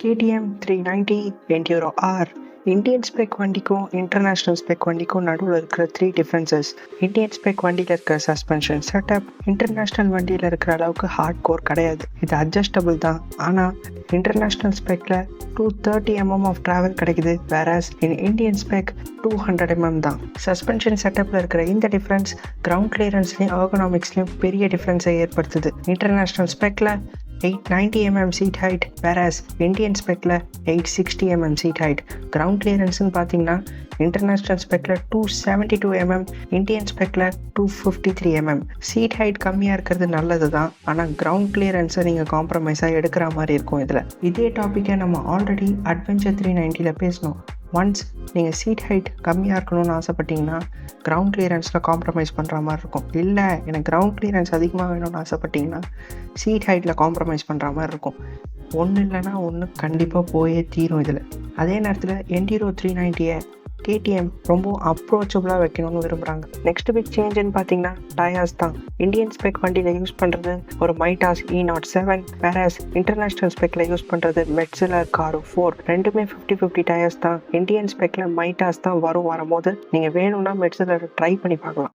KTM 390 Enduro R Indian spec வண்டிக்கும் international spec வண்டிக்கும் நடுவில் இருக்கிற 3 டிஃப்ரென்சஸ். இந்தியன் ஸ்பெக் வண்டியில் இருக்கிற சஸ்பென்ஷன் செட்டப் இன்டர்நேஷ்னல் வண்டியில் இருக்கிற அளவுக்கு ஹார்ட் கோர் கிடையாது. இது அட்ஜஸ்டபிள் தான். ஆனால் இன்டர்நேஷ்னல் ஸ்பெக்கில் 230 mm ஆஃப் ட்ராவல் கிடைக்குது. வேறஸ் இந்தியன் ஸ்பெக் 200 mm தான். சஸ்பென்ஷன் செட்டப்பில் இருக்கிற இந்த டிஃப்ரென்ஸ் கிரவுண்ட் கிளியரன்ஸ்லையும் எர்கனாமிக்ஸ்லையும் பெரிய டிஃப்ரென்ஸை ஏற்படுத்துது. இன்டர்நேஷ்னல் ஸ்பெக்கில் 890 mm seat height, whereas Indian specல 860 mm seat height. Ground clearance பார்த்தீங்கன்னா இன்டர்நேஷ்னல் ஸ்பெக்கில் 272 mm, இந்தியன் ஸ்பெக்கில் 253 mm. சீட் ஹைட் கம்மியாக இருக்கிறது நல்லது தான், ஆனால் கிரவுண்ட் கிளியரன்ஸை நீங்கள் காம்ப்ரமைஸாக எடுக்கிற மாதிரி இருக்கும். இதில் இதே டாப்பிக்கை நம்ம ஆல்ரெடி அட்வென்ச்சர் 390 பேசணும். ஒன்ஸ் நீங்கள் சீட் ஹைட் கம்மியாக இருக்கணும்னு ஆசைப்பட்டீங்கன்னா கிரவுண்ட் கிளியரன்ஸில் காம்ப்ரமைஸ் பண்ணுற மாதிரி இருக்கும். இல்லை எனக்கு கிரவுண்ட் கிளியரன்ஸ் அதிகமாக வேணும்னு ஆசைப்பட்டீங்கன்னா சீட் ஹைட்டில் காம்ப்ரமைஸ் பண்ணுற மாதிரி இருக்கும். ஒன்று இல்லைனா ஒன்று கண்டிப்பாக போயே தீரும் இதில். அதே நேரத்தில் எண்டிரோ 390 KTM ரொம்ப அப்ரோச்சபிளாக வைக்கணும்னு விரும்புகிறாங்க. நெக்ஸ்ட் பிக் சேஞ்சுன்னு பார்த்தீங்கன்னா டயர்ஸ் தான். இந்தியன் ஸ்பெக் வண்டியில் யூஸ் பண்ணுறது ஒரு மைட்டாஸ் E07, வேறஸ் இன்டர்நேஷ்னல் ஸ்பெக்கில் யூஸ் பண்ணுறது மெட்ஸிலர் காரோ 4. ரெண்டுமே 50-50 டயர்ஸ் தான். இந்தியன் ஸ்பெக்கில் மைட்டாஸ் தான் வரும்போது நீங்கள் வேணும்னா மெட்ஸிலர் ட்ரை பண்ணி பார்க்கலாம்.